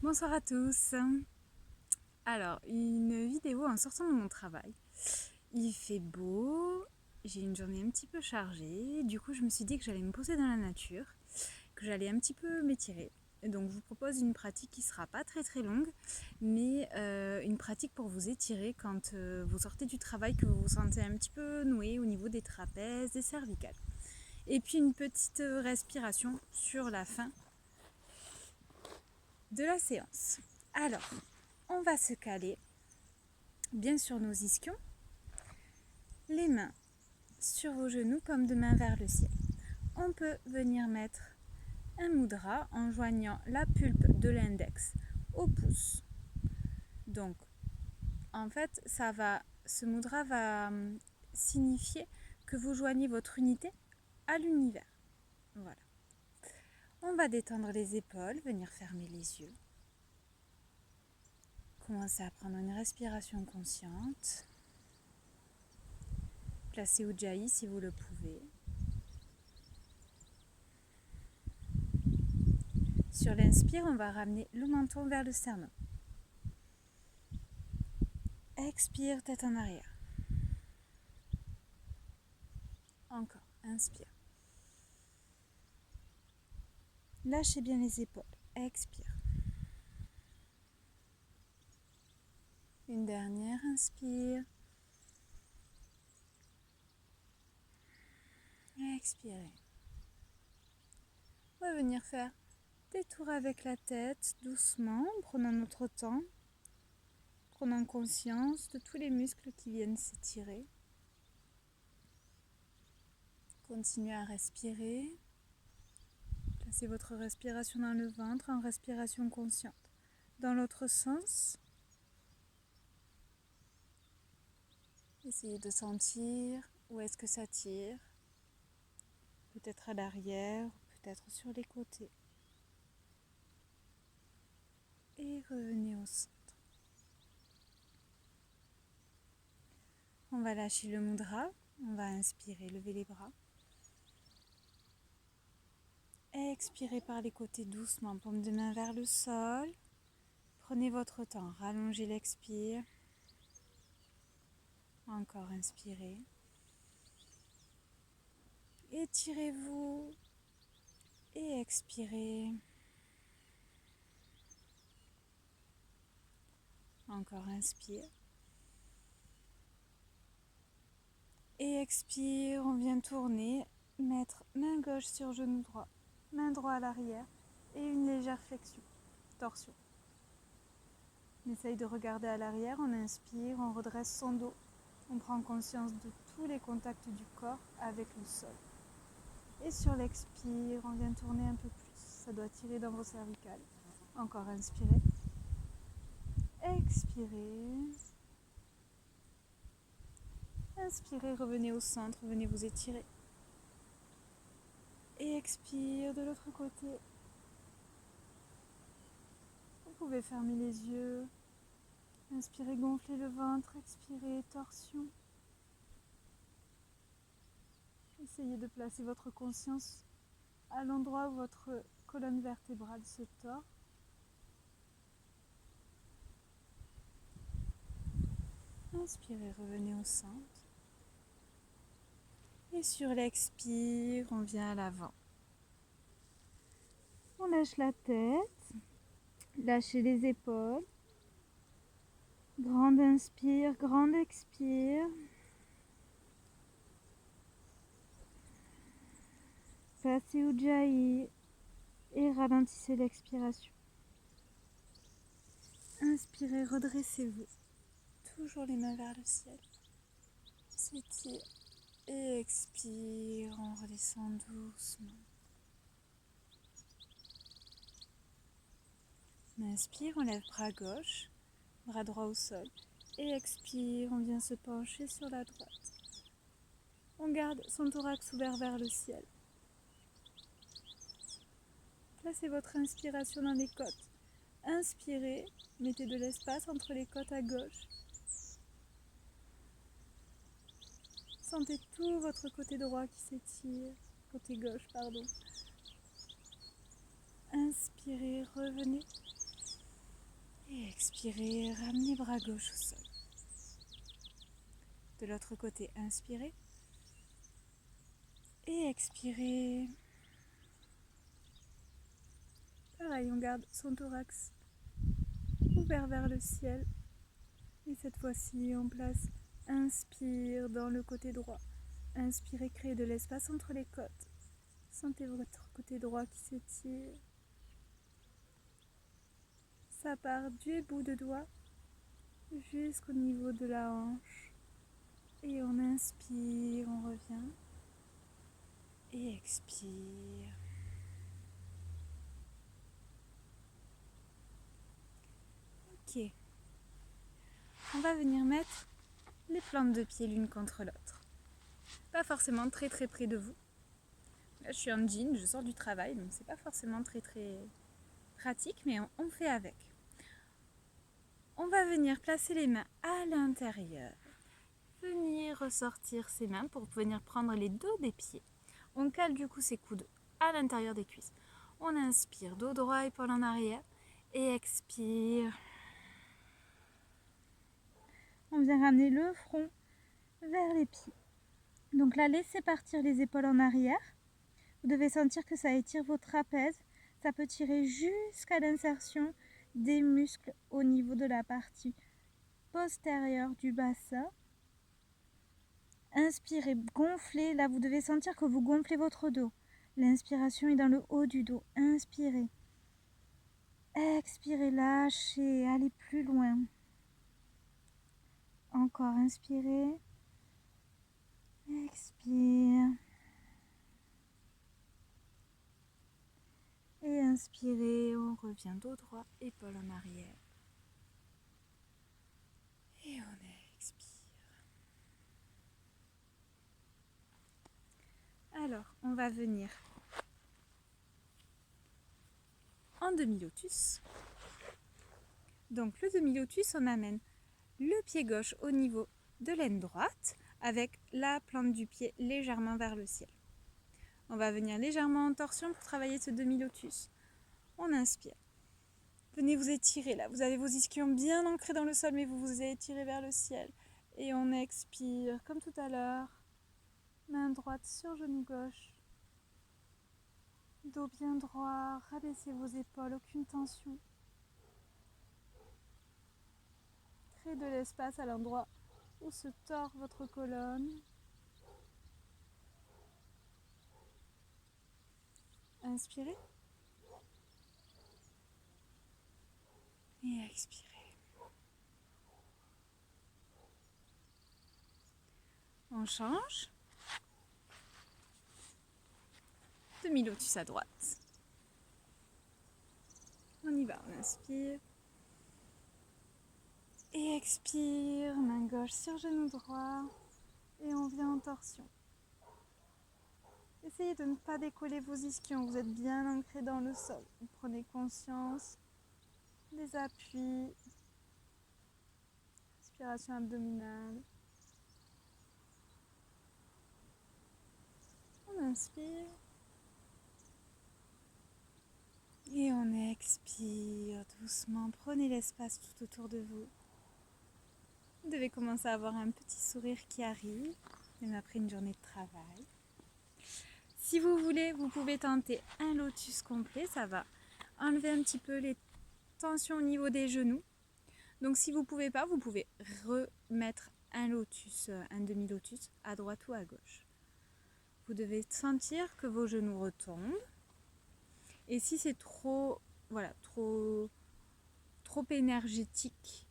Bonsoir à tous. Alors, une vidéo en sortant de mon travail. Il fait beau, j'ai une journée un petit peu chargée. Du coup, je me suis dit que j'allais me poser dans la nature, que j'allais un petit peu m'étirer. Donc, je vous propose une pratique qui sera pas très longue, mais une pratique pour vous étirer quand vous sortez du travail, que vous vous sentez un petit peu noué au niveau des trapèzes, des cervicales. Et puis une petite respiration sur la fin de la séance. Alors, on va se caler bien sur nos ischions, les mains sur vos genoux comme de main vers le ciel. On peut venir mettre un mudra en joignant la pulpe de l'index au pouce. Donc, en fait, ce mudra va signifier que vous joignez votre unité à l'univers. Voilà. On va détendre les épaules, venir fermer les yeux. Commencez à prendre une respiration consciente. Placez Ujjayi si vous le pouvez. Sur l'inspire, on va ramener le menton vers le sternum. Expire, tête en arrière. Encore, inspire. Lâchez bien les épaules. Expire. Une dernière, inspire. Expirez. On va venir faire des tours avec la tête, doucement, en prenant notre temps, prenant conscience de tous les muscles qui viennent s'étirer. Continuez à respirer. Placez votre respiration dans le ventre en respiration consciente. Dans l'autre sens, essayez de sentir où est-ce que ça tire. Peut-être à l'arrière, peut-être sur les côtés. Et revenez au centre. On va lâcher le mudra. On va inspirer, lever les bras. Expirez par les côtés doucement, paume de main vers le sol. Prenez votre temps, rallongez l'expire. Encore inspirez. Étirez-vous et expirez. Encore inspire. Et expire, on vient tourner, mettre main gauche sur genou droit, main droite à l'arrière et une légère flexion, torsion. On essaye de regarder à l'arrière, on inspire, on redresse son dos, on prend conscience de tous les contacts du corps avec le sol. Et sur l'expire, on vient tourner un peu plus, ça doit tirer dans vos cervicales. Encore inspirez, expirez. Inspirez, revenez au centre, venez vous étirer. Et expire de l'autre côté. Vous pouvez fermer les yeux. Inspirez, gonflez le ventre. Expirez, torsion. Essayez de placer votre conscience à l'endroit où votre colonne vertébrale se tord. Inspirez, revenez au centre. Et sur l'expire, on vient à l'avant. On lâche la tête. Lâchez les épaules. Grande inspire, grande expire. Passez Ujjayi et ralentissez l'expiration. Inspirez, redressez-vous. Toujours les mains vers le ciel. S'étire et expire, on redescend doucement. On inspire, on lève bras gauche, bras droit au sol. Et expire, on vient se pencher sur la droite. On garde son thorax ouvert vers le ciel. Placez votre inspiration dans les côtes. Inspirez, mettez de l'espace entre les côtes à gauche. Sentez tout votre côté droit qui s'étire, côté gauche, pardon. Inspirez, revenez. Expirez, ramenez bras gauche au sol. De l'autre côté, inspirez. Et expirez. Pareil, on garde son thorax ouvert vers le ciel. Et cette fois-ci, on place inspire dans le côté droit. Inspirez, créez de l'espace entre les côtes. Sentez votre côté droit qui s'étire. Ça part du bout de doigt jusqu'au niveau de la hanche. Et on inspire, on revient. Et expire. Ok. On va venir mettre les plantes de pied l'une contre l'autre. Pas forcément très près de vous. Là, je suis en jean, je sors du travail, donc c'est pas forcément très pratique, mais on fait avec. On va venir placer les mains à l'intérieur. Venir ressortir ses mains pour venir prendre les dos des pieds. On cale du coup ses coudes à l'intérieur des cuisses. On inspire, dos droit, épaule en arrière. Et expire. On vient ramener le front vers les pieds. Donc là, laissez partir les épaules en arrière. Vous devez sentir que ça étire vos trapèzes. Ça peut tirer jusqu'à l'insertion des muscles au niveau de la partie postérieure du bassin. Inspirez, gonflez. Là, vous devez sentir que vous gonflez votre dos. L'inspiration est dans le haut du dos. Inspirez. Expirez, lâchez, allez plus loin. Encore, inspirez. Expire. Et inspirez, on revient dos droit, épaule en arrière. Et on expire. Alors, on va venir en demi-lotus. Donc le demi-lotus, on amène le pied gauche au niveau de l'aine droite avec la plante du pied légèrement vers le ciel. On va venir légèrement en torsion pour travailler ce demi-lotus. On inspire. Venez vous étirer là. Vous avez vos ischions bien ancrés dans le sol, mais vous vous étirez vers le ciel. Et on expire comme tout à l'heure. Main droite sur genou gauche. Dos bien droit. Rabaissez vos épaules, aucune tension. Créez de l'espace à l'endroit où se tord votre colonne. Inspirez. Et expirez. On change. Demi-lotus à droite. On y va, on inspire. Et expire, main gauche sur genou droit. Et on vient en torsion. Essayez de ne pas décoller vos ischions, vous êtes bien ancré dans le sol. Vous prenez conscience des appuis. Respiration abdominale. On inspire. Et on expire doucement. Prenez l'espace tout autour de vous. Vous devez commencer à avoir un petit sourire qui arrive, même après une journée de travail. Si vous voulez, vous pouvez tenter un lotus complet. Ça va enlever un petit peu les tensions au niveau des genoux. Donc si vous ne pouvez pas, vous pouvez remettre un lotus, un demi-lotus à droite ou à gauche. Vous devez sentir que vos genoux retombent. Et si c'est trop énergétique,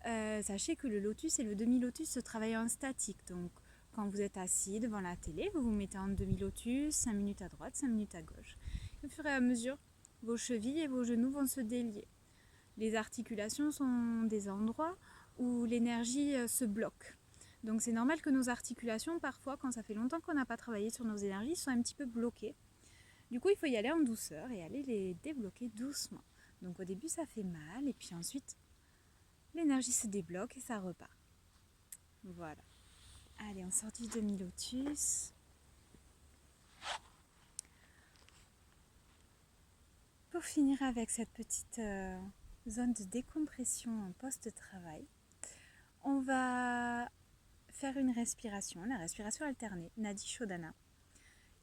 sachez que le lotus et le demi-lotus se travaillent en statique. Donc quand vous êtes assis devant la télé, vous vous mettez en demi-lotus, 5 minutes à droite, 5 minutes à gauche. Au fur et à mesure, vos chevilles et vos genoux vont se délier. Les articulations sont des endroits où l'énergie se bloque. Donc c'est normal que nos articulations, parfois, quand ça fait longtemps qu'on n'a pas travaillé sur nos énergies, soient un petit peu bloquées. Du coup, il faut y aller en douceur et aller les débloquer doucement. Donc au début, ça fait mal et puis ensuite, l'énergie se débloque et ça repart. Voilà. Allez, on sort du demi-lotus. Pour finir avec cette petite zone de décompression en post-travail. On va faire une respiration, la respiration alternée, Nadi Shodhana,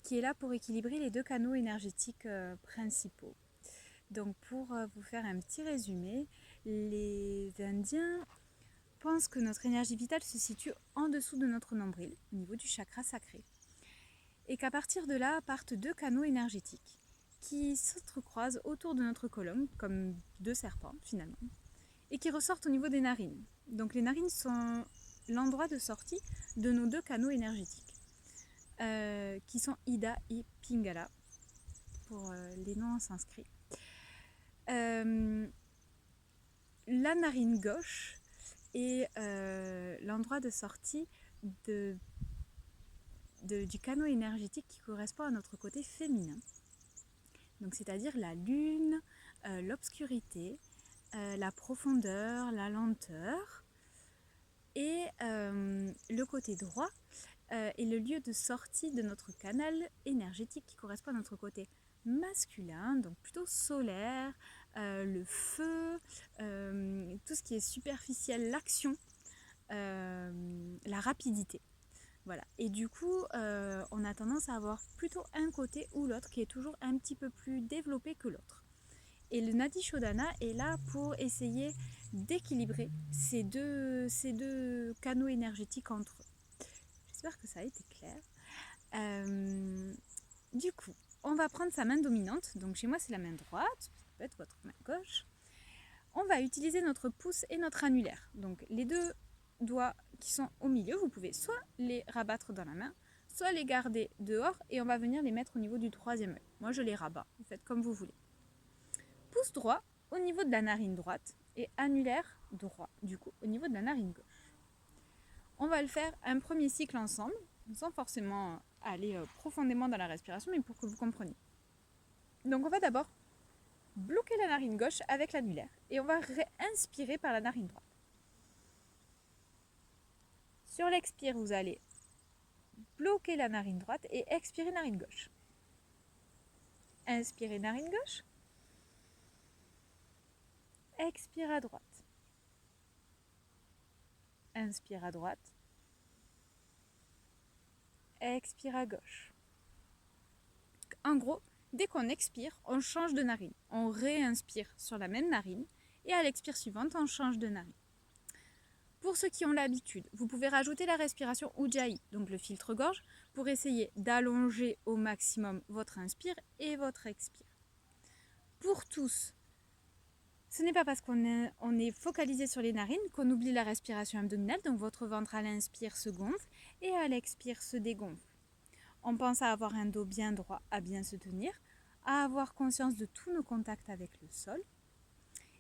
qui est là pour équilibrer les deux canaux énergétiques principaux. Donc pour vous faire un petit résumé, les Indiens pensent que notre énergie vitale se situe en dessous de notre nombril, au niveau du chakra sacré, et qu'à partir de là partent deux canaux énergétiques qui s'entrecroisent autour de notre colonne, comme deux serpents finalement, et qui ressortent au niveau des narines. Donc les narines sont l'endroit de sortie de nos deux canaux énergétiques, qui sont Ida et Pingala, pour les noms en sanskrit. La narine gauche est l'endroit de sortie du canal énergétique qui correspond à notre côté féminin. Donc c'est-à-dire la lune, l'obscurité, la profondeur, la lenteur. Et le côté droit est le lieu de sortie de notre canal énergétique qui correspond à notre côté masculin, donc plutôt solaire, le feu, tout ce qui est superficiel, l'action, la rapidité. Voilà. Et du coup, on a tendance à avoir plutôt un côté ou l'autre qui est toujours un petit peu plus développé que l'autre. Et le Nadi Shodhana est là pour essayer d'équilibrer ces deux canaux énergétiques entre eux. J'espère que ça a été clair. Du coup, on va prendre sa main dominante. Donc chez moi, c'est la main droite. Ça peut être votre main gauche. On va utiliser notre pouce et notre annulaire. Donc les deux doigts qui sont au milieu, vous pouvez soit les rabattre dans la main, soit les garder dehors et on va venir les mettre au niveau du troisième œil. Moi, je les rabats. Vous faites comme vous voulez. Pouce droit au niveau de la narine droite et annulaire droit, du coup, au niveau de la narine gauche. On va le faire un premier cycle ensemble, sans forcément aller profondément dans la respiration, mais pour que vous compreniez. Donc on va d'abord bloquer la narine gauche avec l'annulaire et on va inspirer par la narine droite. Sur l'expire, vous allez bloquer la narine droite et expirer narine gauche. Inspirez narine gauche. Expire à droite. Inspire à droite. Expire à gauche. En gros, dès qu'on expire, on change de narine. On réinspire sur la même narine et à l'expire suivante, on change de narine. Pour ceux qui ont l'habitude, vous pouvez rajouter la respiration Ujjayi, donc le filtre-gorge, pour essayer d'allonger au maximum votre inspire et votre expire. Pour tous, ce n'est pas parce qu'on est focalisé sur les narines qu'on oublie la respiration abdominale, donc votre ventre à l'inspire se gonfle et à l'expire se dégonfle. On pense à avoir un dos bien droit, à bien se tenir, à avoir conscience de tous nos contacts avec le sol.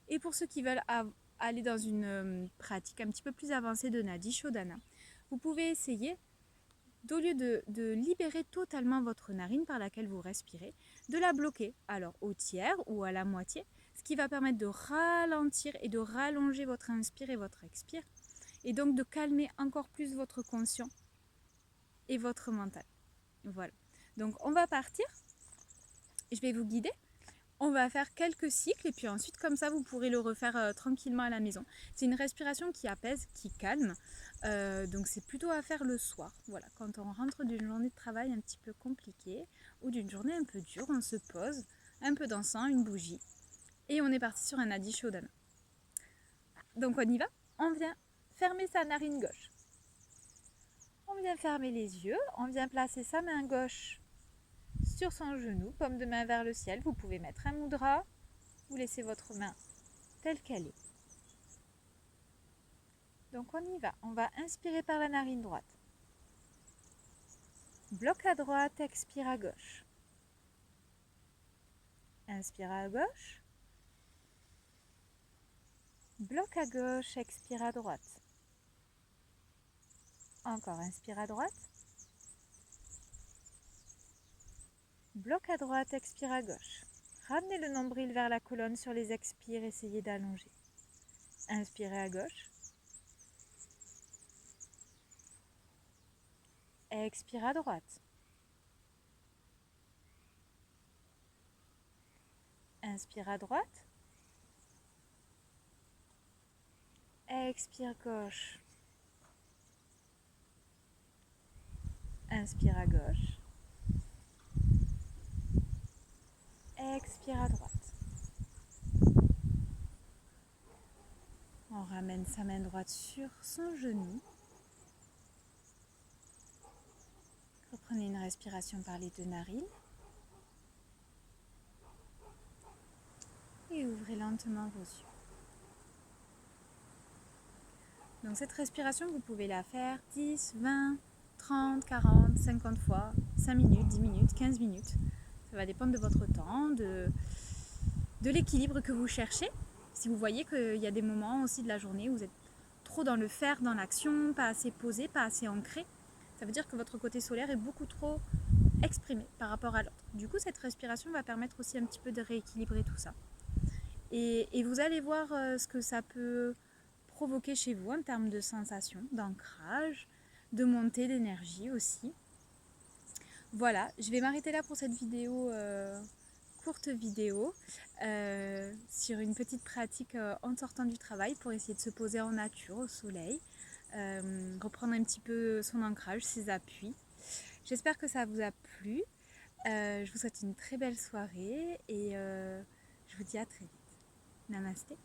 Et pour ceux qui veulent aller dans une pratique un petit peu plus avancée de Nadi Shodhana, vous pouvez essayer, au lieu de libérer totalement votre narine par laquelle vous respirez, de la bloquer, alors au tiers ou à la moitié, ce qui va permettre de ralentir et de rallonger votre inspire et votre expire, et donc de calmer encore plus votre conscient et votre mental. Voilà. Donc on va partir. Je vais vous guider. On va faire quelques cycles et puis ensuite comme ça vous pourrez le refaire tranquillement à la maison. C'est une respiration qui apaise, qui calme. Donc c'est plutôt à faire le soir. Voilà, quand on rentre d'une journée de travail un petit peu compliquée ou d'une journée un peu dure, on se pose, un peu d'encens, une bougie et on est parti sur un Nadi Shodhana. Donc on y va. On vient fermer sa narine gauche. On vient fermer les yeux. On vient placer sa main gauche sur son genou, paume de main vers le ciel. Vous pouvez mettre un mudra, vous laissez votre main telle qu'elle est. Donc on y va, on va inspirer par la narine droite. Bloc à droite, expire à gauche. Inspire à gauche. Bloc à gauche, expire à droite. Encore, inspire à droite. Bloc à droite, expire à gauche. Ramenez le nombril vers la colonne sur les expires, essayez d'allonger. Inspirez à gauche. Expire à droite. Inspire à droite. Expire gauche. Inspire à gauche. Expire à droite. On ramène sa main droite sur son genou. Reprenez une respiration par les deux narines. Et ouvrez lentement vos yeux. Donc cette respiration, vous pouvez la faire 10, 20, 30, 40, 50 fois, 5 minutes, 10 minutes, 15 minutes. Ça va dépendre de votre temps, de l'équilibre que vous cherchez. Si vous voyez qu'il y a des moments aussi de la journée où vous êtes trop dans le faire, dans l'action, pas assez posé, pas assez ancré, ça veut dire que votre côté solaire est beaucoup trop exprimé par rapport à l'autre. Du coup, cette respiration va permettre aussi un petit peu de rééquilibrer tout ça. Et vous allez voir ce que ça peut provoquer chez vous en termes de sensations, d'ancrage, de montée d'énergie aussi. Voilà, je vais m'arrêter là pour cette vidéo, courte vidéo, sur une petite pratique en sortant du travail pour essayer de se poser en nature, au soleil, reprendre un petit peu son ancrage, ses appuis. J'espère que ça vous a plu. Je vous souhaite une très belle soirée et je vous dis à très vite. Namasté.